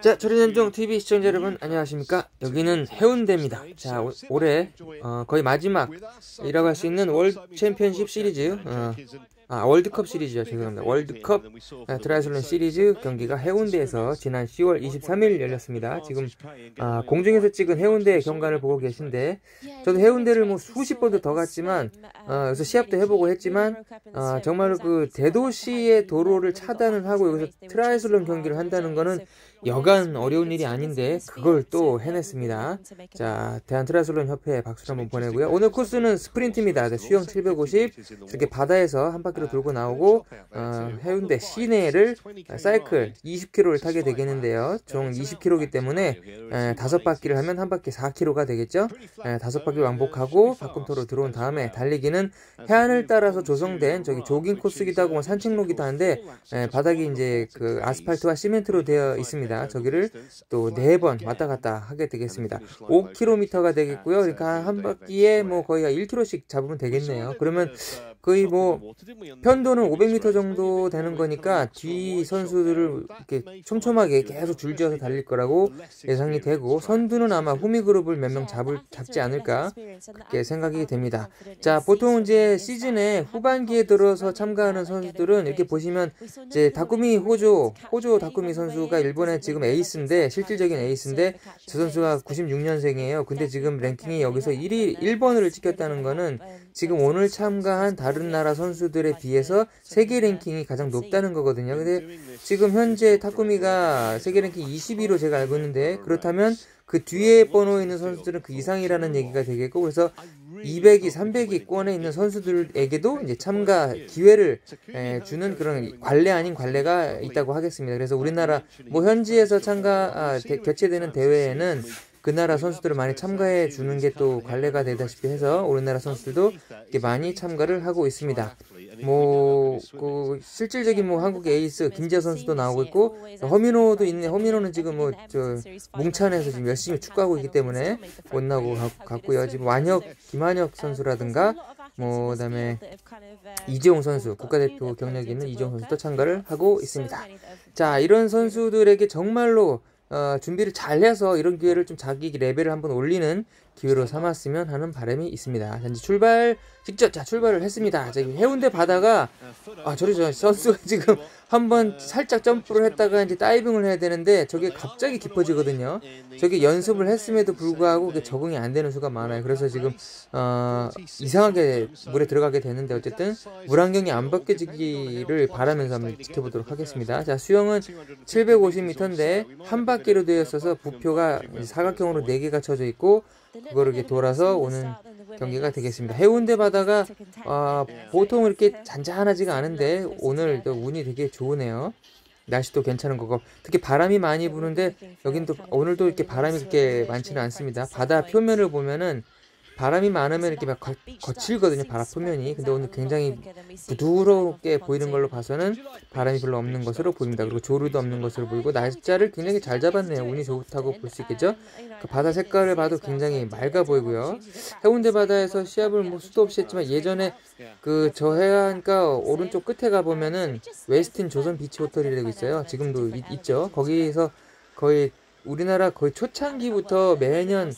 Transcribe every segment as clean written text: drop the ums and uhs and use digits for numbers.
자, 조리현종 TV 시청자 여러분 안녕하십니까? 여기는 해운대입니다. 자, 올해 거의 마지막이라고 할 수 있는 월드 챔피언십 시리즈 월드컵 시리즈요. 죄송합니다. 월드컵 트라이슬론 시리즈 경기가 해운대에서 지난 10월 23일 열렸습니다. 지금 공중에서 찍은 해운대 경관을 보고 계신데, 저도 해운대를 뭐 수십 번도 더 갔지만 여기서 시합도 해보고 했지만 정말로 그 대도시의 도로를 차단을 하고 여기서 트라이슬론 경기를 한다는 거는 여간 어려운 일이 아닌데 그걸 또 해냈습니다. 자, 대한트라이슬론 협회에 박수를 한번 보내고요. 오늘 코스는 스프린트입니다. 수영 750 이렇게 바다에서 한 바퀴로 돌고 나오고 해운대 시내를 사이클 20km를 타게 되겠는데요. 총 20km이기 때문에 5바퀴를 하면 한 바퀴 4km가 되겠죠. 5바퀴 왕복하고 박금토로 들어온 다음에 달리기는 해안을 따라서 조성된 저기 조깅 코스기도 하고 산책로기도 한데 바닥이 이제 그 아스팔트와 시멘트로 되어 있습니다. 저기를 또 4번 왔다 갔다 하게 되겠습니다. 5km가 되겠고요. 그러니까 한 바퀴에 뭐 거의 1km씩 잡으면 되겠네요. 그러면 거의 뭐 편도는 500m 정도 되는 거니까 뒤 선수들을 이렇게 촘촘하게 계속 줄지어서 달릴 거라고 예상이 되고, 선두는 아마 후미 그룹을 몇 명 잡지 않을까 그렇게 생각이 됩니다. 자, 보통 이제 시즌의 후반기에 들어서 참가하는 선수들은 이렇게 보시면 이제 다쿠미 호조 다쿠미 선수가 일본의 지금 에이스인데, 실질적인 에이스인데 저 선수가 96년생이에요. 근데 지금 랭킹이 여기서 1번을 찍혔다는 거는 지금 오늘 참가한 다른 나라 선수들에 비해서 세계 랭킹이 가장 높다는 거거든요. 근데 지금 현재 타쿠미가 세계 랭킹 20위로 제가 알고 있는데, 그렇다면 그 뒤에 번호에 있는 선수들은 그 이상이라는 얘기가 되겠고, 그래서 200위, 300위권에 있는 선수들에게도 이제 참가 기회를 주는 그런 관례 아닌 관례가 있다고 하겠습니다. 그래서 우리나라 뭐 현지에서 개최되는 대회에는 그 나라 선수들을 많이 참가해 주는 게 또 관례가 되다시피 해서 우리나라 선수들도 이렇게 많이 참가를 하고 있습니다. 뭐 그 실질적인 뭐 한국 에이스 김지아 선수도 나오고 있고, 허민호도 있네. 허민호는 지금 뭐 저 뭉찬에서 지금 열심히 축구하고 있기 때문에 못 나오고 갔고요. 지금 김한혁 선수라든가 뭐 그다음에 이재용 선수, 국가대표 경력이 있는 이재용 선수도 참가를 하고 있습니다. 자, 이런 선수들에게 정말로 준비를 잘해서 이런 기회를 좀 자기 레벨을 한번 올리는 기회로 삼았으면 하는 바람이 있습니다. 자, 이제 출발을 했습니다. 자, 해운대 바다가 저 선수가 지금 한번 살짝 점프를 했다가 이제 다이빙을 해야 되는데 저게 갑자기 깊어지거든요. 저게 연습을 했음에도 불구하고 그게 적응이 안 되는 수가 많아요. 그래서 지금 이상하게 물에 들어가게 되는데, 어쨌든 물안경이 안 벗겨지기를 바라면서 한번 지켜보도록 하겠습니다. 자, 수영은 750m인데 한 바퀴로 되어 있어서 부표가 사각형으로 4개가 쳐져 있고, 그거를 이렇게 돌아서 오는 경기가 되겠습니다. 해운대 바다가 보통 이렇게 잔잔하지가 않은데 오늘 또 운이 되게 좋으네요. 날씨도 괜찮은 거고, 특히 바람이 많이 부는데 여긴 또 오늘도 이렇게 바람이 그렇게 많지는 않습니다. 바다 표면을 보면은 바람이 많으면 이렇게 막 거칠거든요, 바다 표면이. 근데 오늘 굉장히 부드럽게 보이는 걸로 봐서는 바람이 별로 없는 것으로 보입니다. 그리고 조류도 없는 것으로 보이고, 날짜를 굉장히 잘 잡았네요. 운이 좋다고 볼 수 있겠죠. 그 바다 색깔을 봐도 굉장히 맑아 보이고요. 해운대 바다에서 시합을 뭐 수도 없이 했지만 예전에 그 저 해안가 오른쪽 끝에 가보면은 웨스틴 조선 비치 호텔이라고 있어요. 지금도 있죠. 거기서 거의 우리나라 거의 초창기부터 매년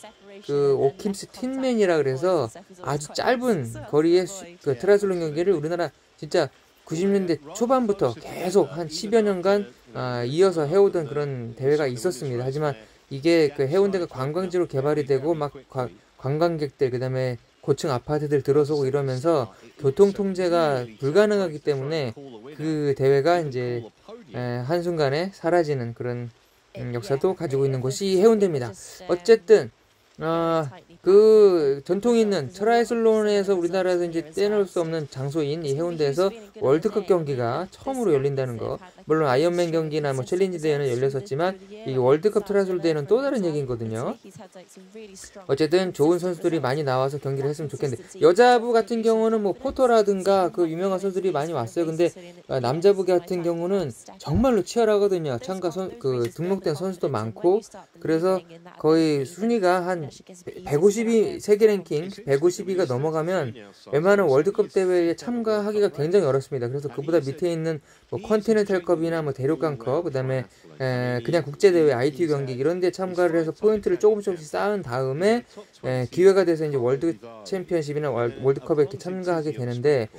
그 오킴스 틴맨이라 그래서 아주 짧은 거리의 그 트라이슬론 경기를 우리나라 진짜 90년대 초반부터 계속 한 10여 년간 이어서 해오던 그런 대회가 있었습니다. 하지만 이게 그 해운대가 관광지로 개발이 되고 막 관광객들, 그 다음에 고층 아파트들 들어서고 이러면서 교통 통제가 불가능하기 때문에 그 대회가 이제 한순간에 사라지는 그런 역사도 가지고 있는 곳이 해운대입니다. 어쨌든 그 전통 있는 트라이슬론에서 우리나라에서 이제 떼놓을 수 없는 장소인 이 해운대에서 월드컵 경기가 처음으로 열린다는 거. 물론 아이언맨 경기나 뭐 챌린지 대회는 열렸었지만 이 월드컵 트라이슬론 대회는 또 다른 얘기거든요. 어쨌든 좋은 선수들이 많이 나와서 경기를 했으면 좋겠는데, 여자부 같은 경우는 뭐 포터라든가 그 유명한 선수들이 많이 왔어요. 근데 남자부 같은 경우는 정말로 치열하거든요. 그 등록된 선수도 많고, 그래서 거의 순위가 한 150위, 세계 랭킹 150위가 넘어가면 웬만한 월드컵 대회에 참가하기가 굉장히 어렵습니다. 그래서 그보다 밑에 있는 뭐 컨티넨탈컵 월드컵이나 뭐 대륙간컵, 그다음에 그냥 국제대회 ITU 경기 이런 데 참가를 해서 포인트를 조금씩 쌓은 다음에 기회가 돼서 이제 월드 챔피언십이나 월드컵에 이렇게 참가하게 되는데,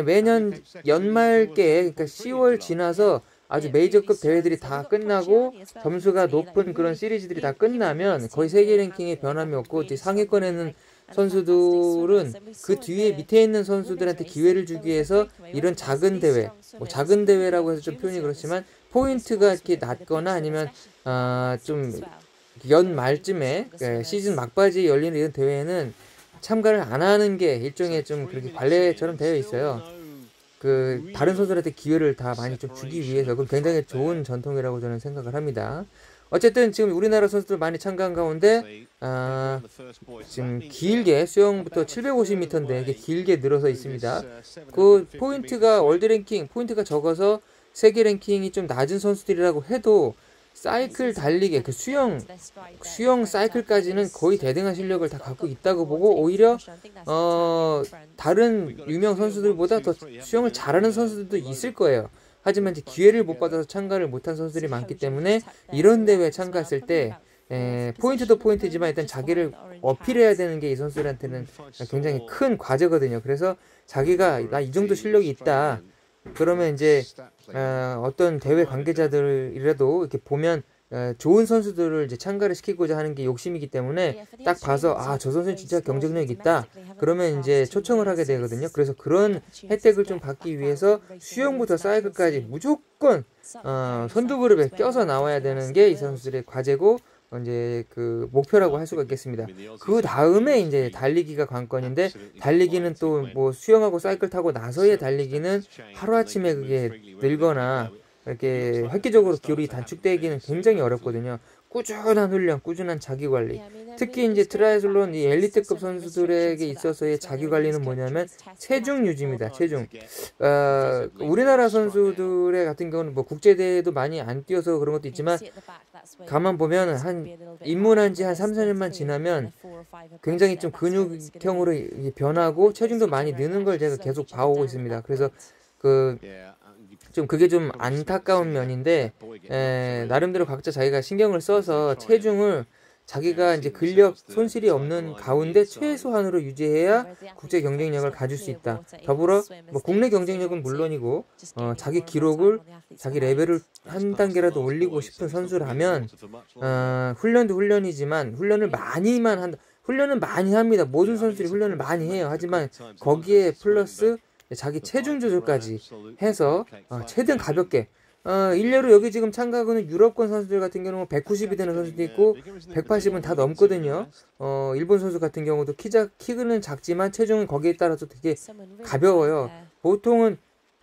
매년 연말께, 그러니까 10월 지나서 아주 메이저급 대회들이 다 끝나고 점수가 높은 그런 시리즈들이 다 끝나면 거의 세계 랭킹에 변함이 없고, 상위권에는 선수들은 그 뒤에 밑에 있는 선수들한테 기회를 주기 위해서 이런 작은 대회, 뭐 작은 대회라고 해서 좀 표현이 그렇지만 포인트가 이렇게 낮거나 아니면 좀 연말쯤에 시즌 막바지에 열리는 이런 대회에는 참가를 안 하는 게 일종의 좀 그렇게 관례처럼 되어 있어요. 그 다른 선수들한테 기회를 다 많이 좀 주기 위해서. 그건 굉장히 좋은 전통이라고 저는 생각을 합니다. 어쨌든 지금 우리나라 선수들 많이 참가한 가운데 지금 길게 수영부터 750m인데 이게 길게 늘어서 있습니다. 그 포인트가 월드 랭킹 포인트가 적어서 세계 랭킹이 좀 낮은 선수들이라고 해도 사이클 달리기, 그 수영 사이클까지는 거의 대등한 실력을 다 갖고 있다고 보고, 오히려 다른 유명 선수들보다 더 수영을 잘하는 선수들도 있을 거예요. 하지만 이제 기회를 못 받아서 참가를 못한 선수들이 많기 때문에 이런 대회에 참가했을 때 포인트도 포인트지만 일단 자기를 어필해야 되는 게 이 선수들한테는 굉장히 큰 과제거든요. 그래서 자기가 나 이 정도 실력이 있다, 그러면 이제 어떤 대회 관계자들이라도 이렇게 보면 좋은 선수들을 이제 참가를 시키고자 하는 게 욕심이기 때문에 딱 봐서 저 선수는 진짜 경쟁력 있다, 그러면 이제 초청을 하게 되거든요. 그래서 그런 혜택을 좀 받기 위해서 수영부터 사이클까지 무조건 선두 그룹에 껴서 나와야 되는 게 이 선수들의 과제고 이제 그 목표라고 할 수가 있겠습니다. 그 다음에 이제 달리기가 관건인데, 달리기는 또 뭐 수영하고 사이클 타고 나서의 달리기는 하루아침에 그게 늘거나 이렇게 획기적으로 기록이 단축되기는 굉장히 어렵거든요. 꾸준한 훈련, 꾸준한 자기관리. 특히 이제 트라이애슬론 이 엘리트급 선수들에게 있어서의 자기관리는 뭐냐면 체중 유지입니다. 체중. 우리나라 선수들의 같은 경우는 뭐 국제대회도 많이 안 뛰어서 그런 것도 있지만, 가만 보면 입문한 지 한 3, 4년만 지나면 굉장히 좀 근육형으로 변하고 체중도 많이 느는 걸 제가 계속 봐오고 있습니다. 그래서 그게 좀 안타까운 면인데, 나름대로 각자 자기가 신경을 써서 체중을 자기가 이제 근력 손실이 없는 가운데 최소한으로 유지해야 국제 경쟁력을 가질 수 있다. 더불어 뭐 국내 경쟁력은 물론이고 자기 기록을, 자기 레벨을 한 단계라도 올리고 싶은 선수라면 훈련도 훈련이지만 훈련을 많이 합니다. 모든 선수들이 훈련을 많이 해요. 하지만 거기에 플러스 자기 체중 조절까지 해서 최대한 가볍게, 일례로 여기 지금 참가하는 유럽권 선수들 같은 경우는 190이 되는 선수도 있고 180은 다 넘거든요. 일본 선수 같은 경우도 키는 작지만 체중은 거기에 따라서 되게 가벼워요. 보통은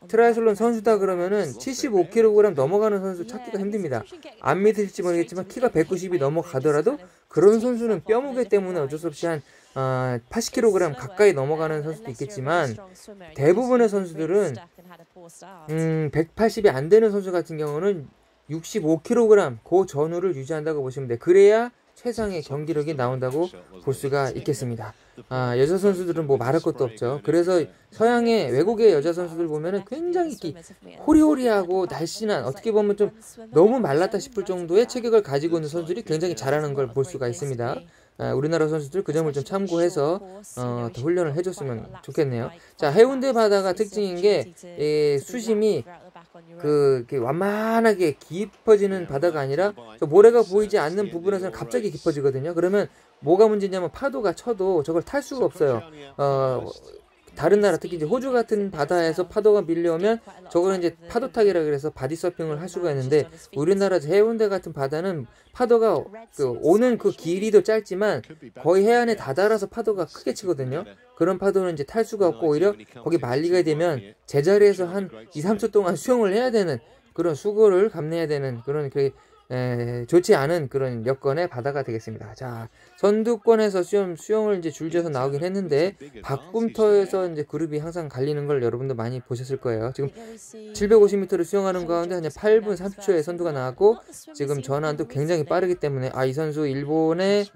트라이애슬론 선수다 그러면은 75kg 넘어가는 선수 찾기가 힘듭니다. 안 믿으실지 모르겠지만 키가 190이 넘어가더라도 그런 선수는 뼈무게 때문에 어쩔 수 없이 한 80kg 가까이 넘어가는 선수도 있겠지만, 대부분의 선수들은 180이 안 되는 선수 같은 경우는 65kg 그 전후를 유지한다고 보시면 돼요. 그래야 최상의 경기력이 나온다고 볼 수가 있겠습니다. 여자 선수들은 뭐 말할 것도 없죠. 그래서 서양의 외국의 여자 선수들 보면은 굉장히 호리호리하고 날씬한, 어떻게 보면 좀 너무 말랐다 싶을 정도의 체격을 가지고 있는 선수들이 굉장히 잘하는 걸 볼 수가 있습니다. 우리나라 선수들 그 점을 좀 참고해서 더 훈련을 해줬으면 좋겠네요. 자, 해운대 바다가 특징인 게 수심이 완만하게 깊어지는 바다가 아니라 모래가 보이지 않는 부분에서는 갑자기 깊어지거든요. 그러면 뭐가 문제냐면 파도가 쳐도 저걸 탈 수가 없어요. 다른 나라, 특히 이제 호주 같은 바다에서 파도가 밀려오면 저거는 이제 파도 타기라 그래서 바디 서핑을 할 수가 있는데, 우리나라 해운대 같은 바다는 파도가 오는 그 길이도 짧지만 거의 해안에 다다라서 파도가 크게 치거든요. 그런 파도는 이제 탈 수가 없고 오히려 거기 말리게 되면 제자리에서 한 2, 3초 동안 수영을 해야 되는, 그런 수고를 감내해야 되는 그런 좋지 않은 그런 여건의 바다가 되겠습니다. 자, 선두권에서 수영을 이제 줄지어서 나오긴 했는데, 박꿈터에서 이제 그룹이 항상 갈리는 걸 여러분도 많이 보셨을 거예요. 지금 750m를 수영하는 가운데 한 8분 30초에 선두가 나왔고, 지금 전환도 굉장히 빠르기 때문에, 이 선수 일본의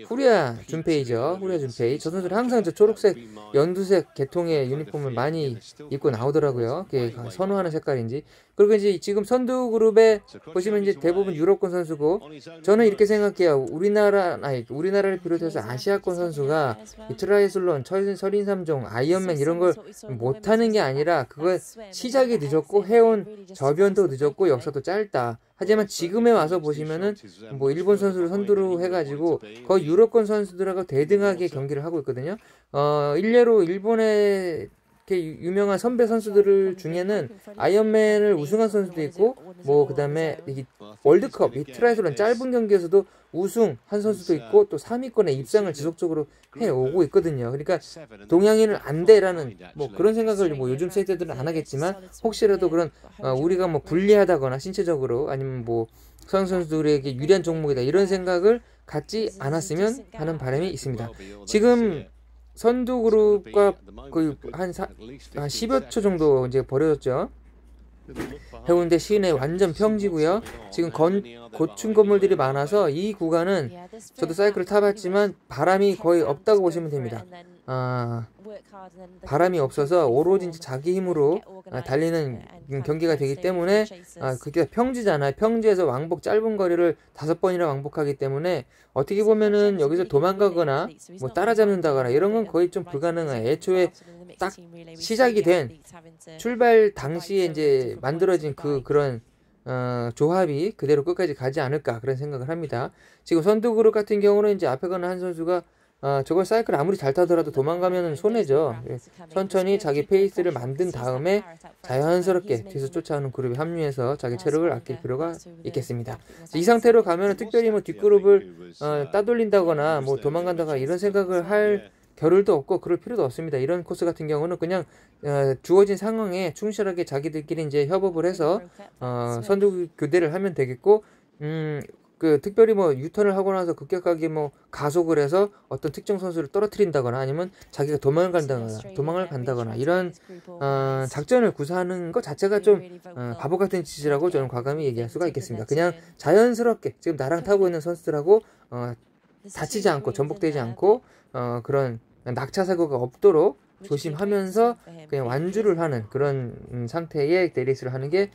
후리아 준페이죠. 후리아 준페이. 저 선수는 항상 저 초록색, 연두색 계통의 유니폼을 많이 입고 나오더라고요. 선호하는 색깔인지. 그리고 이제 지금 선두그룹에 보시면 이제 대부분 유럽권 선수고, 저는 이렇게 생각해요. 우리나라를 비롯해서 아시아권 선수가 이 트라이슬론, 철인 3종, 아이언맨 이런 걸 못하는 게 아니라 그거 시작이 늦었고 해온 저변도 늦었고 역사도 짧다. 하지만 지금에 와서 보시면은 뭐 일본 선수를 선두로 해가지고 거의 유럽권 선수들하고 대등하게 경기를 하고 있거든요. 일례로 일본의 이렇게 유명한 선배 선수들 중에는 아이언맨을 우승한 선수도 있고, 뭐 그다음에 이 월드컵 이 트라이슬론 짧은 경기에서도 우승한 선수도 있고 또 3위권에 입상을 지속적으로 해오고 있거든요. 그러니까 동양인은 안 돼라는 뭐 그런 생각을 뭐 요즘 세대들은 안 하겠지만, 혹시라도 그런 우리가 뭐 불리하다거나 신체적으로 아니면 뭐 선수들에게 유리한 종목이다 이런 생각을 갖지 않았으면 하는 바람이 있습니다. 지금 선두 그룹과 거의 한 10여 초 정도 이제 벌어졌죠. 해운대 시내 완전 평지고요. 지금 고층 건물들이 많아서 이 구간은 저도 사이클을 타봤지만 바람이 거의 없다고 보시면 됩니다. 바람이 없어서 오로지 자기 힘으로 달리는 경기가 되기 때문에, 그게 평지잖아요. 평지에서 왕복 짧은 거리를 5번이나 왕복하기 때문에 어떻게 보면은 여기서 도망가거나 뭐 따라잡는다거나 이런 건 거의 좀 불가능해요. 애초에 딱 시작이 된 출발 당시에 이제 만들어진 그런 조합이 그대로 끝까지 가지 않을까 그런 생각을 합니다. 지금 선두그룹 같은 경우는 이제 앞에 가는 한 선수가 저걸 사이클 아무리 잘 타더라도 도망가면 손해죠. 천천히 자기 페이스를 만든 다음에 자연스럽게 뒤에서 쫓아오는 그룹에 합류해서 자기 체력을 아낄 필요가 있겠습니다. 이 상태로 가면 특별히 뭐 뒷그룹을 따돌린다거나 뭐 도망간다거나 이런 생각을 할 겨를도 없고 그럴 필요도 없습니다. 이런 코스 같은 경우는 그냥 주어진 상황에 충실하게 자기들끼리 이제 협업을 해서 선두 교대를 하면 되겠고, 특별히 뭐 유턴을 하고 나서 급격하게 뭐 가속을 해서 어떤 특정 선수를 떨어뜨린다거나 아니면 자기가 도망을 간다거나 이런 작전을 구사하는 것 자체가 좀 바보 같은 짓이라고 저는 과감히 얘기할 수가 있겠습니다. 그냥 자연스럽게 지금 나랑 타고 있는 선수들하고 다치지 않고 전복되지 않고 그런 낙차 사고가 없도록 조심하면서 그냥 완주를 하는 그런 상태의 레이스를 하는 게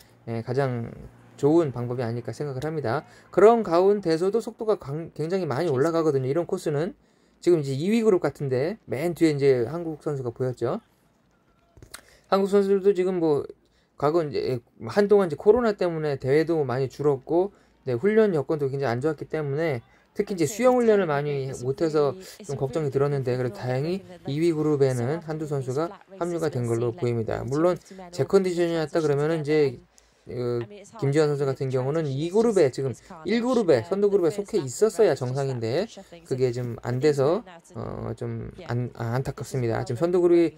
가장 좋은 방법이 아닐까 생각을 합니다. 그런 가운데서도 속도가 굉장히 많이 올라가거든요. 이런 코스는 지금 이제 2위 그룹 같은데 맨 뒤에 이제 한국 선수가 보였죠. 한국 선수들도 지금 뭐 과거 이제 한동안 이제 코로나 때문에 대회도 많이 줄었고, 훈련 여건도 굉장히 안 좋았기 때문에 특히 이제 수영 훈련을 많이 못해서 좀 걱정이 들었는데, 그래도 다행히 2위 그룹에는 한두 선수가 합류가 된 걸로 보입니다. 물론 제 컨디션이었다 그러면은 이제 김지현 선수 같은 경우는 2그룹에 지금 1그룹에 선두그룹에 속해 있었어야 정상인데 그게 좀 안 돼서 좀 안타깝습니다. 지금 선두그룹이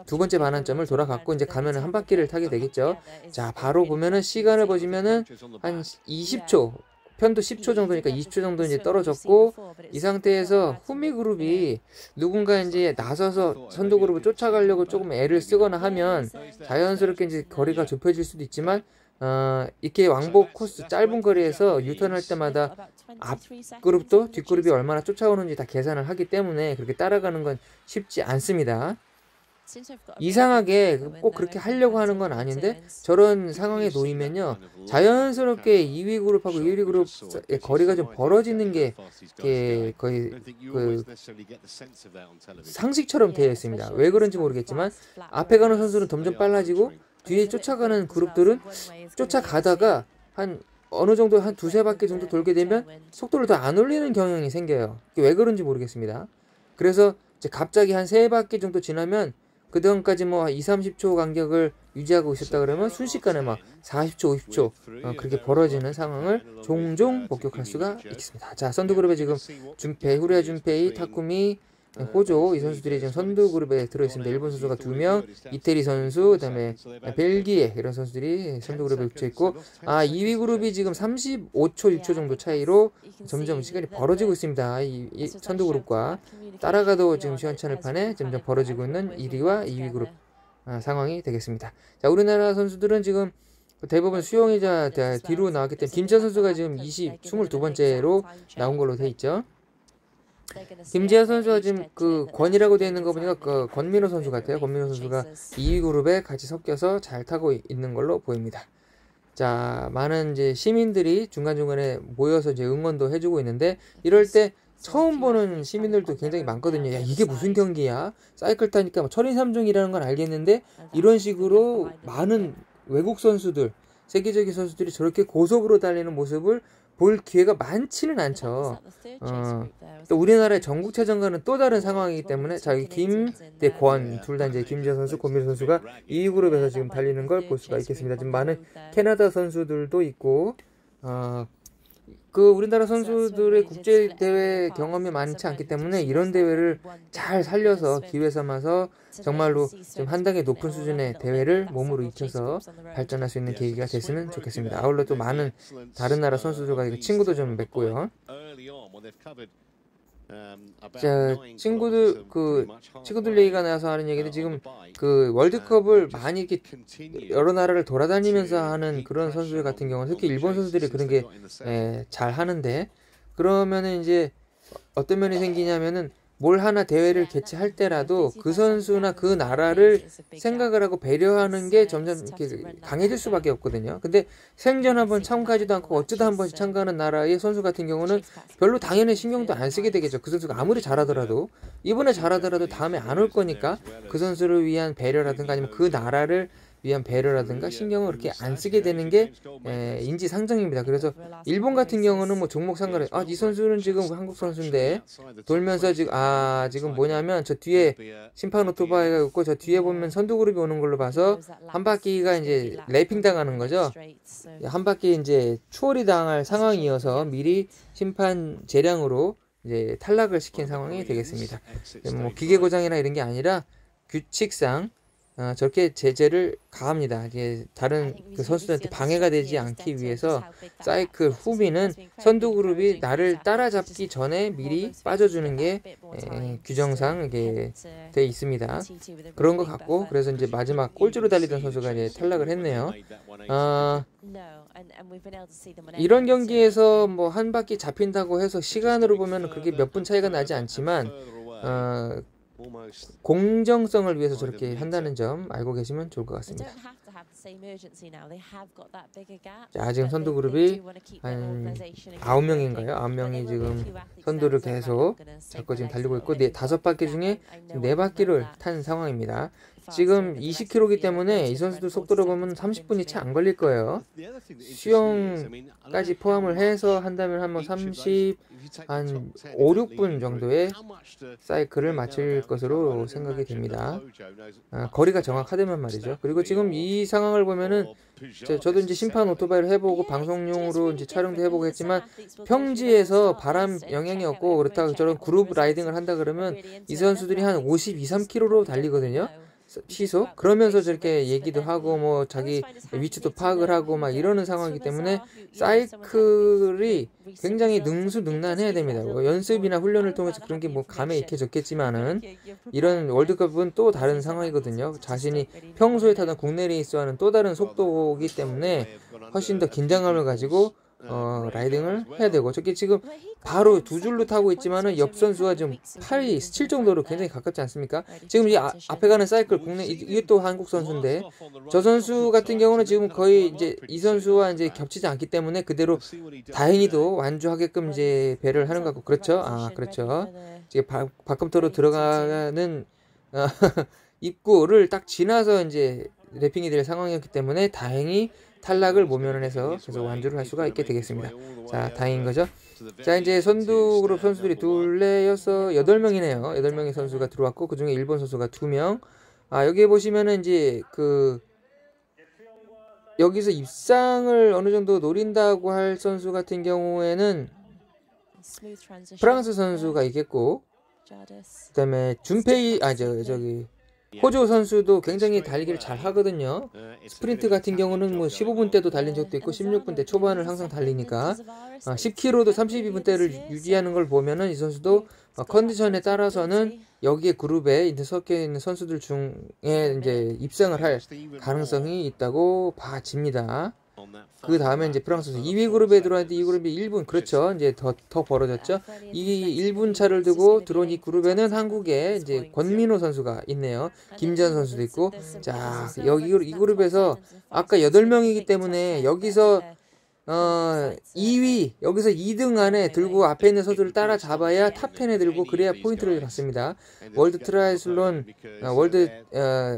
두 번째 반환점을 돌아갔고 이제 가면은 한 바퀴를 타게 되겠죠. 자, 바로 보면은 시간을 보시면은 한 20초, 편도 10초 정도니까 20초 정도 이제 떨어졌고, 이 상태에서 후미 그룹이 누군가 이제 나서서 선두 그룹을 쫓아가려고 조금 애를 쓰거나 하면 자연스럽게 이제 거리가 좁혀질 수도 있지만, 이렇게 왕복 코스 짧은 거리에서 유턴할 때마다 앞 그룹도 뒷 그룹이 얼마나 쫓아오는지 다 계산을 하기 때문에 그렇게 따라가는 건 쉽지 않습니다. 이상하게 꼭 그렇게 하려고 하는 건 아닌데 저런 상황에 놓이면요, 자연스럽게 2위 그룹하고 1위 그룹의 거리가 좀 벌어지는 게 거의 상식처럼 되어 있습니다. 왜 그런지 모르겠지만 앞에 가는 선수는 점점 빨라지고 뒤에 쫓아가는 그룹들은 쫓아가다가 한 어느 정도 한 두세 바퀴 정도 돌게 되면 속도를 더 안 올리는 경향이 생겨요. 왜 그런지 모르겠습니다. 그래서 이제 갑자기 한 세 바퀴 정도 지나면 그동안까지 뭐 20-30초 간격을 유지하고 있었다 그러면 순식간에 막 40초, 50초 그렇게 벌어지는 상황을 종종 목격할 수가 있습니다. 자, 선두그룹에 지금 준페이, 후레아 준페이, 타쿠미, 호조 이 선수들이 지금 선두그룹에 들어있습니다. 일본 선수가 2명, 이태리 선수, 그 다음에 벨기에 이런 선수들이 선두그룹에 붙여있고, 2위 그룹이 지금 35초, 6초 정도 차이로 점점 시간이 벌어지고 있습니다. 이 선두그룹과 따라가도 지금 시원찮을 판에 점점 벌어지고 있는 1위와 2위 그룹 상황이 되겠습니다. 자, 우리나라 선수들은 지금 대부분 수영이자 뒤로 나왔기 때문에 김지현 선수가 지금 22번째로 나온 걸로 돼 있죠. 김지현 선수가 지금 권이라고 되어 있는 거 보니까 권민호 선수 같아요. 권민호 선수가 2위 그룹에 같이 섞여서 잘 타고 있는 걸로 보입니다. 자, 많은 이제 시민들이 중간중간에 모여서 이제 응원도 해주고 있는데, 이럴 때 처음 보는 시민들도 굉장히 많거든요. 야, 이게 무슨 경기야? 사이클 타니까 뭐 철인삼종이라는 건 알겠는데, 이런 식으로 많은 외국 선수들, 세계적인 선수들이 저렇게 고속으로 달리는 모습을 볼 기회가 많지는 않죠. 또 우리나라의 전국체전과는 또 다른 상황이기 때문에, 자, 여기 김 대 권 둘 다 이제 김지현 선수, 권민우 선수가 2위 그룹에서 지금 달리는 걸 볼 수가 있겠습니다. 지금 많은 캐나다 선수들도 있고, 우리나라 선수들의 국제 대회 경험이 많지 않기 때문에 이런 대회를 잘 살려서 기회 삼아서 정말로 좀 한 단계 높은 수준의 대회를 몸으로 익혀서 발전할 수 있는 계기가 됐으면 좋겠습니다. 아울러 또 많은 다른 나라 선수들과 친구도 좀 맺고요. 자, 친구들 얘기가 나와서 하는 얘기는, 지금 월드컵을 많이 이렇게 여러 나라를 돌아다니면서 하는 그런 선수들 같은 경우는, 특히 일본 선수들이 그런 게 잘 하는데, 그러면은 이제 어떤 면이 생기냐면은, 뭘 하나 대회를 개최할 때라도 그 선수나 그 나라를 생각을 하고 배려하는 게 점점 이렇게 강해질 수밖에 없거든요. 근데 생전 한번 참가하지도 않고 어쩌다 한 번씩 참가하는 나라의 선수 같은 경우는 별로 당연히 신경도 안 쓰게 되겠죠. 그 선수가 아무리 잘하더라도, 이번에 잘하더라도 다음에 안 올 거니까 그 선수를 위한 배려라든가 아니면 그 나라를 위한 배려라든가 신경을 그렇게 안 쓰게 되는 게 인지상정입니다. 그래서 일본 같은 경우는 뭐 종목 상관없이, 이 선수는 지금 한국 선수인데 돌면서 지금 뭐냐면, 저 뒤에 심판 오토바이가 있고 저 뒤에 보면 선두그룹이 오는 걸로 봐서 한 바퀴가 이제 래핑 당하는 거죠. 한 바퀴 이제 추월이 당할 상황이어서 미리 심판 재량으로 이제 탈락을 시킨 상황이 되겠습니다. 뭐 기계 고장이나 이런 게 아니라 규칙상 저렇게 제재를 가합니다. 이게 다른 선수들한테 방해가 되지 않기 위해서 사이클 후비는 선두 그룹이 나를 따라잡기 전에 미리 빠져주는 게 규정상 이게 돼 있습니다. 그런 것 같고, 그래서 이제 마지막 꼴찌로 달리던 선수가 이제 탈락을 했네요. 이런 경기에서 뭐 한 바퀴 잡힌다고 해서 시간으로 보면 그렇게 몇 분 차이가 나지 않지만, 공정성을 위해서 저렇게 한다는 점 알고 계시면 좋을 것 같습니다. 자, 지금 선두 그룹이 한 9명인가요? 9명이 지금 선두를 계속 잡고 지금 달리고 있고, 5바퀴 중에 4바퀴를 탄 상황입니다. 지금 20km이기 때문에 이 선수들 속도로 보면 30분이 채 안 걸릴 거예요. 수영까지 포함을 해서 한다면 한 5, 6분 정도의 사이클을 마칠 것으로 생각이 됩니다. 거리가 정확하다면 말이죠. 그리고 지금 이 상황을 보면은, 저도 이제 심판 오토바이를 해보고 방송용으로 이제 촬영도 해보고 했지만, 평지에서 바람 영향이 없고 그렇다고 저런 그룹 라이딩을 한다 그러면 이 선수들이 한 52, 3km로 달리거든요. 시속. 그러면서 저렇게 얘기도 하고 뭐 자기 위치도 파악을 하고 막 이러는 상황이기 때문에 사이클이 굉장히 능수능란해야 됩니다. 뭐 연습이나 훈련을 통해서 그런 게 뭐 감에 익혀졌겠지만은, 이런 월드컵은 또 다른 상황이거든요. 자신이 평소에 타던 국내 레이스와는 또 다른 속도이기 때문에 훨씬 더 긴장감을 가지고 라이딩을 해야 되고, 저게 지금 바로 두 줄로 타고 있지만은 옆 선수가 지금 팔이 스칠 정도로 굉장히 가깝지 않습니까? 지금 이 앞에 가는 사이클 국내, 이게 또 한국 선수인데, 저 선수 같은 경우는 지금 거의 이제 이 선수와 이제 겹치지 않기 때문에 그대로 다행히도 완주하게끔 이제 배를 하는 것 같고, 그렇죠? 그렇죠. 지금 바깥으로 들어가는 입구를 딱 지나서 이제 래핑이 될 상황이었기 때문에 다행히 탈락을 모면을 해서 계속 완주를 할 수가 있게 되겠습니다. 자, 다행인 거죠. 자, 이제 선두 그룹 선수들이 8명이네요. 8명의 선수가 들어왔고, 그 중에 일본 선수가 2명. 여기에 보시면은 이제 여기서 입상을 어느 정도 노린다고 할 선수 같은 경우에는 프랑스 선수가 있겠고, 그다음에 호주 선수도 굉장히 달리기를 잘 하거든요. 스프린트 같은 경우는 뭐 15분대도 달린 적도 있고 16분대 초반을 항상 달리니까 10km도 32분대를 유지하는 걸 보면은 이 선수도 컨디션에 따라서는 여기에 그룹에 섞여 있는 선수들 중에 이제 입상을 할 가능성이 있다고 봐집니다. 그 다음에 이제 프랑스 선수 2위 그룹에 들어왔는데 이 그룹이 1분, 그렇죠. 이제 더 벌어졌죠. 이 1분 차를 두고 들어온 이 그룹에는 한국의 이제 권민호 선수가 있네요. 김지현 선수도 있고. 자, 여기 이 그룹에서 아까 8명이기 때문에 여기서 2위, 여기서 2등 안에 들고 앞에 있는 선수를 따라잡아야 탑10에 들고 그래야 포인트를 받습니다. 월드 트라이슬론,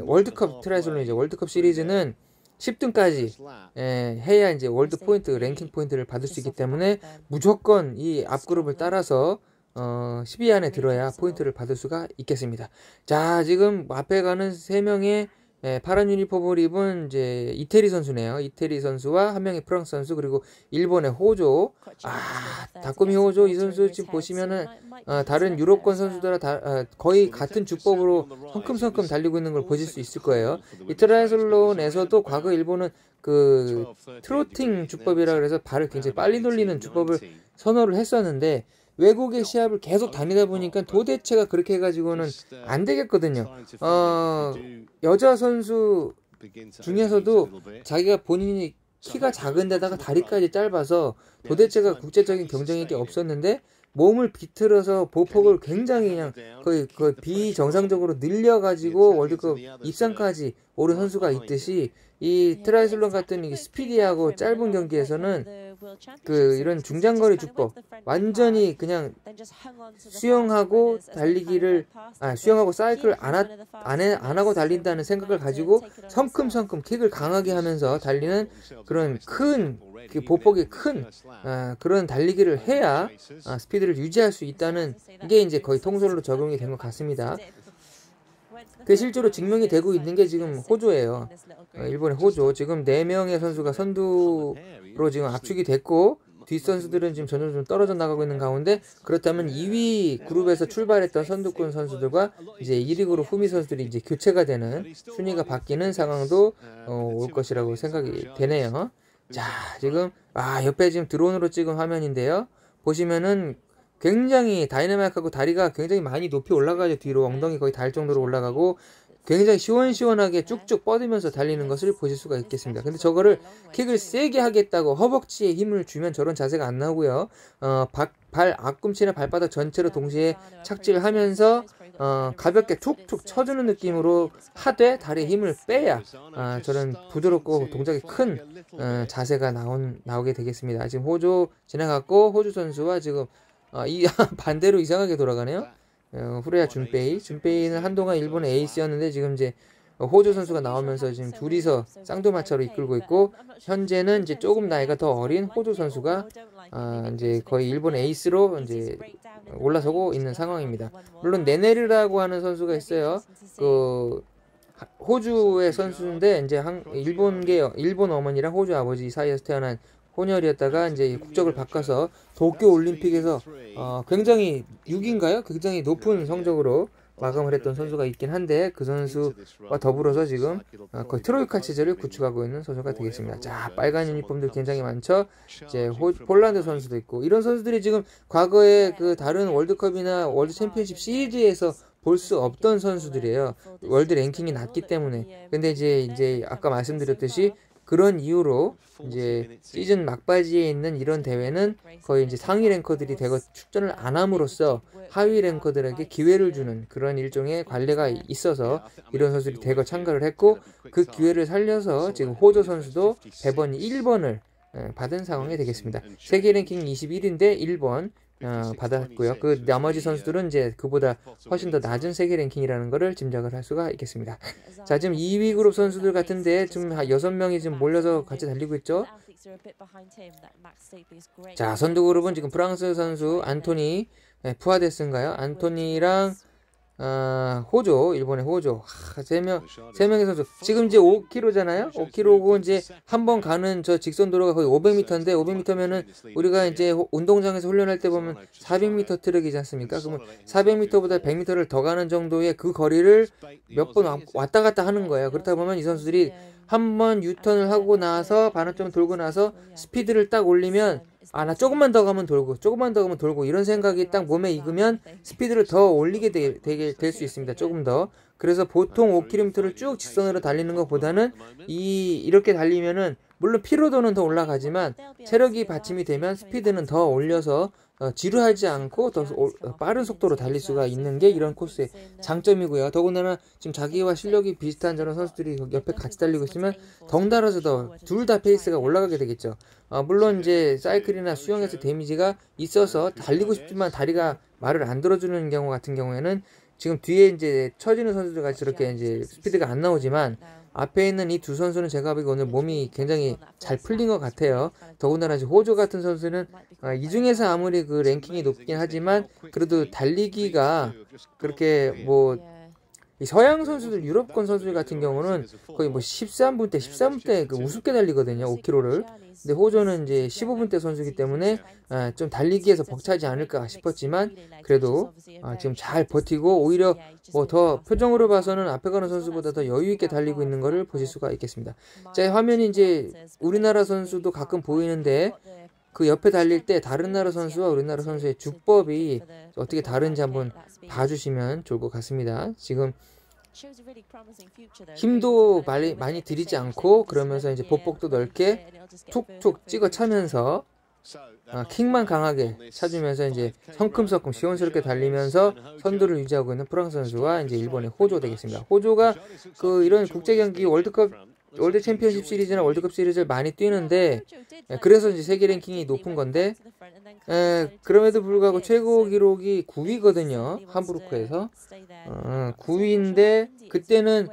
월드컵 트라이슬론이죠. 월드컵 시리즈는 10등까지 해야 이제 월드 포인트, 랭킹 포인트를 받을 수 있기 때문에 무조건 이 앞그룹을 따라서 10위 안에 들어야 포인트를 받을 수가 있겠습니다. 자, 지금 앞에 가는 3명의 파란 유니폼을 입은 이제 이태리 선수네요. 이태리 선수와 한 명의 프랑스 선수, 그리고 일본의 호조. 다꾸미 호조 이 선수 지금 보시면은 다른 유럽권 선수들과 거의 같은 주법으로 성큼성큼 달리고 있는 걸 보실 수 있을 거예요. 이 트라이슬론에서도 과거 일본은 그 트로팅 주법이라 그래서 발을 굉장히 빨리 돌리는 주법을 선호를 했었는데 외국의 시합을 계속 다니다 보니까 도대체가 그렇게 해가지고는 안 되겠거든요. 여자 선수 중에서도 자기가 본인이 키가 작은 데다가 다리까지 짧아서 도대체가 국제적인 경쟁력이 없었는데 몸을 비틀어서 보폭을 굉장히 그냥 거의 비정상적으로 늘려가지고 월드컵 입상까지 오른 선수가 있듯이 이 트라이슬론 같은 이 스피디하고 짧은 경기에서는 이런 중장거리 주법 완전히 그냥 수영하고 사이클을 안 하고 달린다는 생각을 가지고 성큼성큼 킥을 강하게 하면서 달리는 그런 큰 보폭이 큰 그런 달리기를 해야 스피드를 유지할 수 있다는 게 이제 거의 통설로 적용이 된 것 같습니다. 그 실제로 증명이 되고 있는 게 지금 호조예요. 일본의 호조. 지금 4명의 선수가 선두로 지금 압축이 됐고 뒷 선수들은 지금 점점 떨어져 나가고 있는 가운데, 그렇다면 2위 그룹에서 출발했던 선두권 선수들과 이제 1위 그룹 후미 선수들이 이제 교체가 되는, 순위가 바뀌는 상황도 올 것이라고 생각이 되네요. 자, 지금 옆에 지금 드론으로 찍은 화면인데요. 보시면은 굉장히 다이나믹하고 다리가 굉장히 많이 높이 올라가죠. 뒤로 엉덩이 거의 닿을 정도로 올라가고 굉장히 시원시원하게 쭉쭉 뻗으면서 달리는 것을 보실 수가 있겠습니다. 근데 저거를 킥을 세게 하겠다고 허벅지에 힘을 주면 저런 자세가 안 나오고요. 발 앞꿈치나 발바닥 전체로 동시에 착지를 하면서 가볍게 툭툭 쳐주는 느낌으로 하되 다리에 힘을 빼야 저런 부드럽고 동작이 큰 자세가 나오게 되겠습니다. 지금 호조 지나갔고 호주 선수와 지금 반대로 이상하게 돌아가네요. 후레야 준페이는 한동안 일본의 에이스였는데 지금 이제 호조 선수가 나오면서 지금 둘이서 쌍두마차로 이끌고 있고, 현재는 이제 조금 나이가 더 어린 호조 선수가 이제 거의 일본 에이스로 이제 올라서고 있는 상황입니다. 물론 네네르라고 하는 선수가 있어요. 호주의 선수인데 이제 일본 어머니랑 호주 아버지 사이에서 태어난 혼혈이었다가 이제 국적을 바꿔서 도쿄 올림픽에서 굉장히 6인가요? 굉장히 높은 성적으로 마감을 했던 선수가 있긴 한데 그 선수와 더불어서 지금 거의 트로이카 체제를 구축하고 있는 선수가 되겠습니다. 자, 빨간 유니폼들 굉장히 많죠. 이제 폴란드 선수도 있고, 이런 선수들이 지금 과거에 그 다른 월드컵이나 월드 챔피언십 시리즈에서 볼 수 없던 선수들이에요. 월드 랭킹이 낮기 때문에. 근데 이제 아까 말씀드렸듯이 그런 이유로 이제 시즌 막바지에 있는 이런 대회는 거의 이제 상위 랭커들이 대거 출전을 안 함으로써 하위 랭커들에게 기회를 주는 그런 일종의 관례가 있어서 이런 선수들이 대거 참가를 했고, 그 기회를 살려서 지금 호조 선수도 배번 1번을 받은 상황이 되겠습니다. 세계 랭킹 21인데 1번 받았고요. 그 나머지 선수들은 이제 그보다 훨씬 더 낮은 세계 랭킹이라는 것을 짐작을 할 수가 있겠습니다. 자, 지금 2위 그룹 선수들 같은데 지금 6명이 지금 몰려서 같이 달리고 있죠. 자, 선두 그룹은 지금 프랑스 선수 안토니 푸아데스인가요? 안토니랑 호조, 일본의 호조. 세 명의 선수. 지금 이제 5km잖아요? 5km고 이제 한번 가는 저 직선 도로가 거의 500m인데, 500m면은 우리가 이제 운동장에서 훈련할 때 보면 400m 트랙이지 않습니까? 그러면 400m보다 100m를 더 가는 정도의 그 거리를 몇 번 왔다 갔다 하는 거예요. 그렇다 보면 이 선수들이 한번 유턴을 하고 나서 반환점 돌고 나서 스피드를 딱 올리면 나 조금만 더 가면 돌고 이런 생각이 딱 몸에 익으면 스피드를 더 올리게 될 수 있습니다. 조금 더. 그래서 보통 5km를 쭉 직선으로 달리는 것보다는 이렇게 달리면은 물론 피로도는 더 올라가지만 체력이 받침이 되면 스피드는 더 올려서 지루하지 않고 더 빠른 속도로 달릴 수가 있는 게 이런 코스의 장점이고요. 더군다나 지금 자기와 실력이 비슷한 저런 선수들이 옆에 같이 달리고 있으면 덩달아서 더 둘 다 페이스가 올라가게 되겠죠. 물론 이제 사이클이나 수영에서 데미지가 있어서 달리고 싶지만 다리가 말을 안 들어주는 경우 같은 경우에는 지금 뒤에 이제 처지는 선수들 같이 저렇게 이제 스피드가 안 나오지만 앞에 있는 이 두 선수는 제가 보기에 오늘 몸이 굉장히 잘 풀린 것 같아요. 더군다나 호조 같은 선수는 이 중에서 아무리 그 랭킹이 높긴 하지만 그래도 달리기가 그렇게 뭐 이 서양 선수들, 유럽권 선수들 같은 경우는 거의 뭐 13분대 그 우습게 달리거든요. 5km를. 근데 호조는 이제 15분대 선수이기 때문에 좀 달리기에서 벅차지 않을까 싶었지만 그래도 지금 잘 버티고 오히려 뭐 더 표정으로 봐서는 앞에 가는 선수보다 더 여유 있게 달리고 있는 것을 보실 수가 있겠습니다. 자, 화면이 이제 우리나라 선수도 가끔 보이는데 그 옆에 달릴 때 다른 나라 선수와 우리나라 선수의 주법이 어떻게 다른지 한번 봐주시면 좋을 것 같습니다. 지금 힘도 많이 들이지 않고 그러면서 이제 보폭도 넓게 툭툭 찍어 차면서 킥만 강하게 차주면서 이제 성큼성큼 시원스럽게 달리면서 선두를 유지하고 있는 프랑스 선수와 이제 일본의 호조 되겠습니다. 호조가 그 이런 국제 경기 월드 챔피언십 시리즈나 월드컵 시리즈를 많이 뛰는데 그래서 이제 세계 랭킹이 높은 건데 그럼에도 불구하고 최고 기록이 9위거든요. 함부르크에서 9위인데 그때는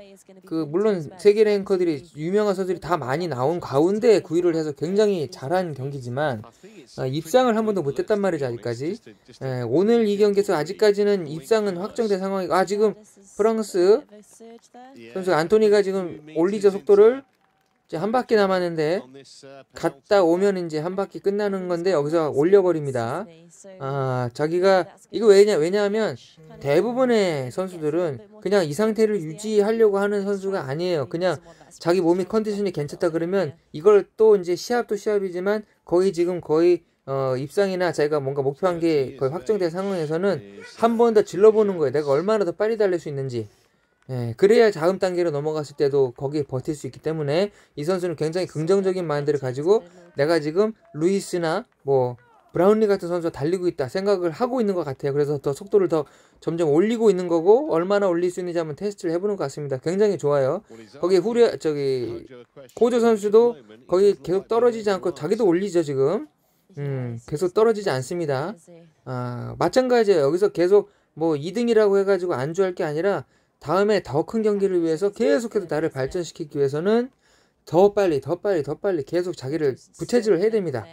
그 물론 세계 랭커들이 유명한 선수들이 다 많이 나온 가운데 9위를 해서 굉장히 잘한 경기지만 입상을 한 번도 못했단 말이죠. 아직까지. 오늘 이 경기에서 아직까지는 입상은 확정된 상황이고 지금 프랑스 선수 안토니가 지금 올리죠. 속도를 이제 한 바퀴 남았는데 갔다 오면 이제 한 바퀴 끝나는 건데 여기서 올려버립니다. 자기가 이거 왜냐하면 대부분의 선수들은 그냥 이 상태를 유지하려고 하는 선수가 아니에요. 그냥 자기 몸이 컨디션이 괜찮다 그러면 이걸 또 이제 시합도 시합이지만 거의 입상이나 자기가 뭔가 목표한 게 거의 확정된 상황에서는 한 번 더 질러보는 거예요. 내가 얼마나 더 빨리 달릴 수 있는지. 그래야 다음 단계로 넘어갔을 때도 거기에 버틸 수 있기 때문에 이 선수는 굉장히 긍정적인 마인드를 가지고 내가 지금 루이스나 뭐 브라운리 같은 선수가 달리고 있다 생각을 하고 있는 것 같아요. 그래서 더 속도를 더 점점 올리고 있는 거고 얼마나 올릴 수 있는지 한번 테스트를 해보는 것 같습니다. 굉장히 좋아요. 거기 호조 선수도 거기 계속 떨어지지 않고 자기도 올리죠 지금. 계속 떨어지지 않습니다. 마찬가지예요. 여기서 계속 뭐 2등이라고 해가지고 안주할 게 아니라 다음에 더 큰 경기를 위해서 계속해서 나를 발전시키기 위해서는 더 빨리 계속 자기를 부채질을 해야 됩니다.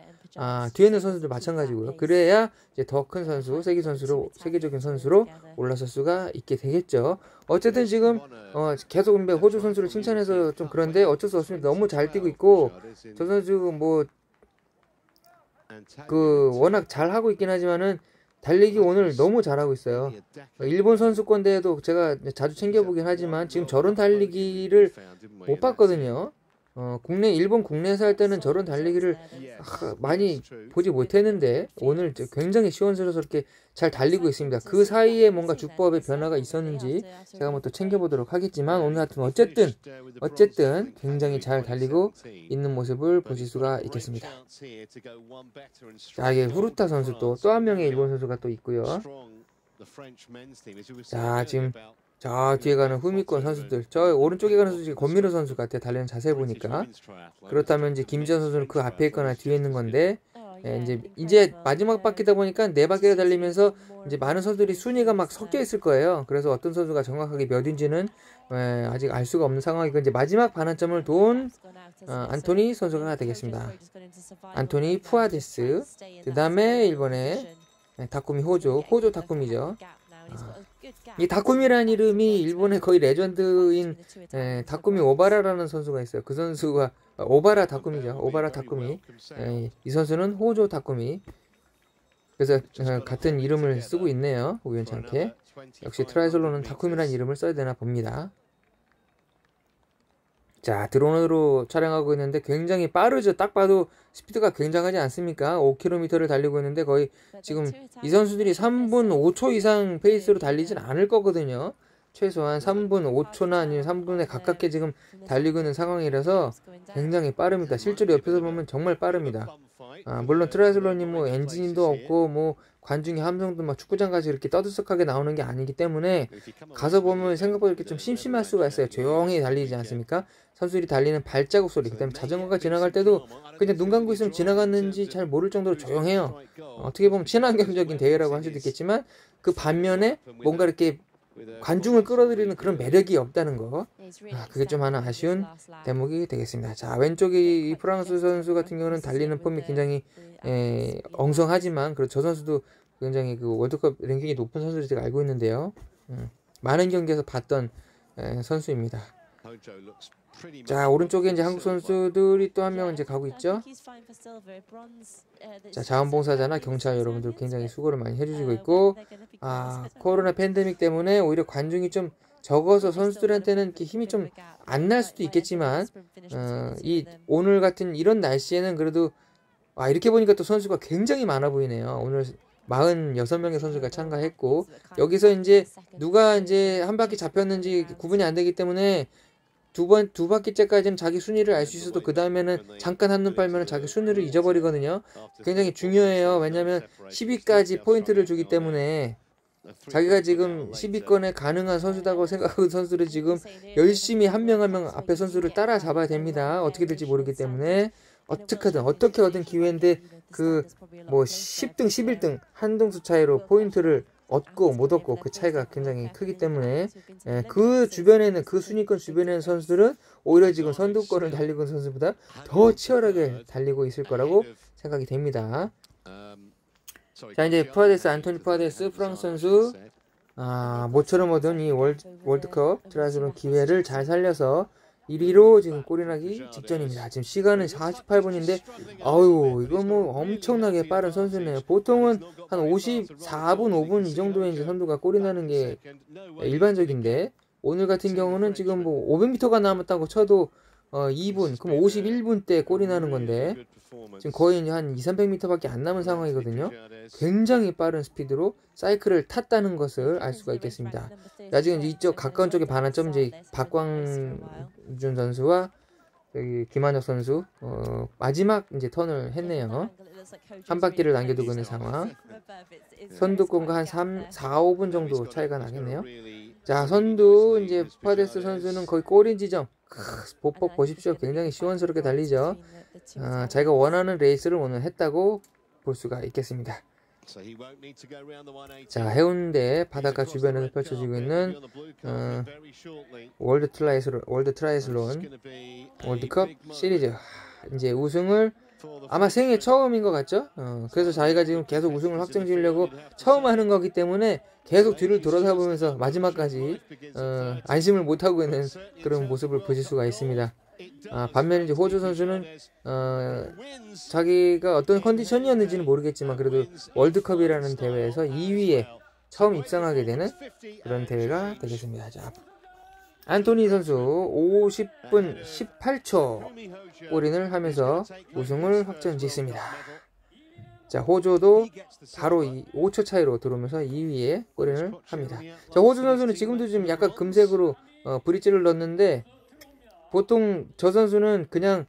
뒤에 있는 선수도 마찬가지고요. 그래야 이제 더 큰 선수, 세계적인 선수로 올라설 수가 있게 되겠죠. 어쨌든 지금 계속 호주 선수를 칭찬해서 좀 그런데 어쩔 수 없습니다. 너무 잘 뛰고 있고 저 선수 뭐 워낙 잘 하고 있긴 하지만은 달리기 오늘 너무 잘하고 있어요. 일본 선수권 대회도 제가 자주 챙겨보긴 하지만 지금 저런 달리기를 못 봤거든요. 일본 국내에서 할 때는 저런 달리기를 많이 보지 못했는데 오늘 굉장히 시원스럽게 잘 달리고 있습니다. 그 사이에 뭔가 주법의 변화가 있었는지 제가 한번 또 챙겨보도록 하겠지만 오늘 하여튼 어쨌든 굉장히 잘 달리고 있는 모습을 보실 수가 있겠습니다. 자, 이게 후르타 선수 또 한 명의 일본 선수가 또 있고요. 자, 지금 저 뒤에 가는 후미권 선수들, 저 오른쪽에 가는 선수 권민호 선수 같아요. 달리는 자세 보니까. 그렇다면 이제 김지현 선수는 그 앞에 있거나 뒤에 있는 건데 이제 마지막 바퀴다 보니까 네 바퀴를 달리면서 이제 많은 선수들이 순위가 막 섞여 있을 거예요. 그래서 어떤 선수가 정확하게 몇인지는 아직 알 수가 없는 상황이고 이제 마지막 반환점을 돈 안토니 선수가 되겠습니다. 안토니 푸아데스. 그 다음에 일본의 다쿠미 호조 다쿠미죠. 이 다쿠미라는 이름이 일본의 거의 레전드인 다쿠미 오바라라는 선수가 있어요. 그 선수가 오바라 다쿠미죠. 오바라 다쿠미. 이 선수는 호조 다쿠미. 그래서 같은 이름을 쓰고 있네요. 우연찮게. 역시 트라이슬론은 다쿠미라는 이름을 써야 되나 봅니다. 자, 드론으로 촬영하고 있는데 굉장히 빠르죠. 딱 봐도 스피드가 굉장하지 않습니까? 5km를 달리고 있는데 거의 지금 이 선수들이 3분 5초 이상 페이스로 달리진 않을 거거든요. 최소한 3분 5초나 아니면 3분에 가깝게 지금 달리고 있는 상황이라서 굉장히 빠릅니다. 실제로 옆에서 보면 정말 빠릅니다. 물론 트라이슬론이 뭐 엔진도 없고 뭐 관중의 함성도 막 축구장 가서 이렇게 떠들썩하게 나오는 게 아니기 때문에 가서 보면 생각보다 이렇게 좀 심심할 수가 있어요. 조용히 달리지 않습니까? 선수들이 달리는 발자국 소리, 그다음에 자전거가 지나갈 때도 그냥 눈 감고 있으면 지나갔는지 잘 모를 정도로 조용해요. 어떻게 보면 친환경적인 대회라고 할 수도 있겠지만 그 반면에 뭔가 이렇게 관중을 끌어들이는 그런 매력이 없다는 거, 그게 좀 하나 아쉬운 대목이 되겠습니다. 자, 왼쪽에 이 프랑스 선수 같은 경우는 달리는 폼이 굉장히 엉성하지만 저 선수도 굉장히 그 월드컵 랭킹이 높은 선수를 제가 알고 있는데요. 많은 경기에서 봤던 선수입니다. 자, 오른쪽에 이제 한국 선수들이 또 한 명 이제 가고 있죠. 자, 자원봉사자나 경찰 여러분들 굉장히 수고를 많이 해주시고 있고, 코로나 팬데믹 때문에 오히려 관중이 좀 적어서 선수들한테는 이렇게 힘이 좀 안 날 수도 있겠지만, 오늘 같은 이런 날씨에는 그래도 이렇게 보니까 또 선수가 굉장히 많아 보이네요. 오늘 46명의 선수가 참가했고, 여기서 이제 누가 이제 한 바퀴 잡혔는지 구분이 안 되기 때문에 두 바퀴째까지는 자기 순위를 알 수 있어도 그 다음에는 잠깐 한눈 팔면 자기 순위를 잊어버리거든요. 굉장히 중요해요. 왜냐하면 10위까지 포인트를 주기 때문에 자기가 지금 10위권에 가능한 선수다고 생각하는 선수를 지금 열심히 한 명 한 명 앞에 선수를 따라잡아야 됩니다. 어떻게 될지 모르기 때문에 어떻게 얻은 기회인데 그 뭐 10등 11등 한 등수 차이로 포인트를 얻고 못 얻고 그 차이가 굉장히 크기 때문에 그 주변에는 그 순위권 주변에 선수들은 오히려 지금 선두권을 달리고 있는 선수보다 더 치열하게 달리고 있을 거라고 생각이 됩니다. 자, 이제 안토니 푸아데스 프랑스 선수, 모처럼 얻은 이 월드컵 트라이슬론 기회를 잘 살려서 1위로 지금 골이 나기 직전입니다. 지금 시간은 48분인데 이거 뭐 엄청나게 빠른 선수네요. 보통은 한 54분 5분 이 정도에 이제 선수가 골이 나는 게 일반적인데, 오늘 같은 경우는 지금 뭐 500m가 남았다고 쳐도 2분, 그럼 51분 때 골이 나는 건데 지금 거의 한 200-300m밖에 안 남은 상황이거든요. 굉장히 빠른 스피드로 사이클을 탔다는 것을 알 수가 있겠습니다. 지금 이쪽 가까운 쪽에 반환점 이제 박광준 선수와 여기 김한혁 선수 마지막 이제 턴을 했네요. 한 바퀴를 남겨두고 있는 상황. 선두권과 한 4, 5분 정도 차이가 나겠네요. 자, 선두 이제 푸아데스 선수는 거의 골인 지점. 보폭 보십시오. 굉장히 시원스럽게 달리죠. 자기가 원하는 레이스를 오늘 했다고 볼 수가 있겠습니다. 자, 해운대 바닷가 주변에서 펼쳐지고 있는 월드 트라이슬론 월드컵 시리즈. 이제 우승을 아마 생애 처음인 것 같죠? 그래서 자기가 지금 계속 우승을 확정 지으려고 처음 하는 거기 때문에 계속 뒤를 돌아다보면서 마지막까지 안심을 못하고 있는 그런 모습을 보실 수가 있습니다. 반면에 이제 호주 선수는 자기가 어떤 컨디션이었는지는 모르겠지만 그래도 월드컵이라는 대회에서 2위에 처음 입상하게 되는 그런 대회가 되겠습니다. 자, 안토니 선수 50분 18초 골인을 하면서 우승을 확정 짓습니다. 자, 호주도 바로 5초 차이로 들어오면서 2위에 골인을 합니다. 자, 호주 선수는 지금도 지금 약간 금색으로 브릿지를 넣었는데, 보통 저 선수는 그냥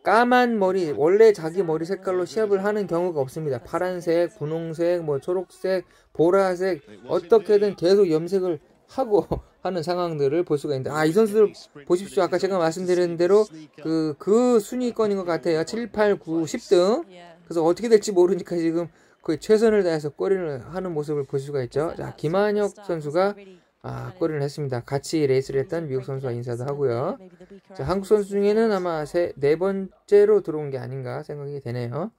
까만 머리, 원래 자기 머리 색깔로 시합을 하는 경우가 없습니다. 파란색, 분홍색, 뭐 초록색, 보라색, 어떻게든 계속 염색을 하고 하는 상황들을 볼 수가 있는데, 이 선수들 보십시오. 아까 제가 말씀드린 대로 그 순위권인 것 같아요. 7, 8, 9, 10등. 그래서 어떻게 될지 모르니까 지금 거의 최선을 다해서 골인을 하는 모습을 볼 수가 있죠. 자, 김한혁 선수가 골인을 했습니다. 같이 레이스를 했던 미국 선수와 인사도 하고요. 자, 한국 선수 중에는 아마 네 번째로 들어온 게 아닌가 생각이 되네요.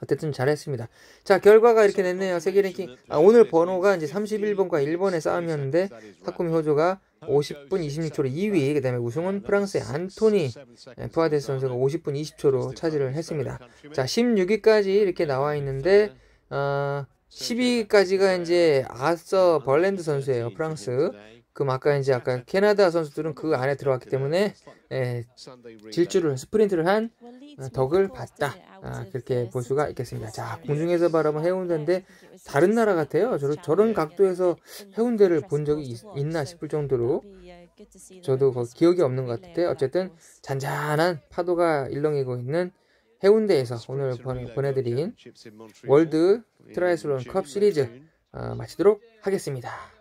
어쨌든 잘했습니다. 자, 결과가 이렇게 됐네요. 세계 랭킹. 오늘 번호가 이제 31번과 1번의 싸움이었는데 타쿠미 호조가 50분 26초로 2위, 그 다음에 우승은 프랑스의 안토니 푸아데스 선수가 50분 20초로 차지를 했습니다. 자, 16위까지 이렇게 나와 있는데 10위까지가 이제 아서 벌랜드 선수예요. 프랑스. 그럼 아까 캐나다 선수들은 그 안에 들어왔기 때문에 질주를 스프린트를 한 덕을 봤다. 그렇게 볼 수가 있겠습니다. 자, 공중에서 바라본 해운대인데 다른 나라 같아요. 저런 각도에서 해운대를 본 적이 있나 싶을 정도로 저도 기억이 없는 것 같은데 어쨌든 잔잔한 파도가 일렁이고 있는 해운대에서 오늘 보내드린 월드 트라이애슬론 컵 시리즈 마치도록 하겠습니다.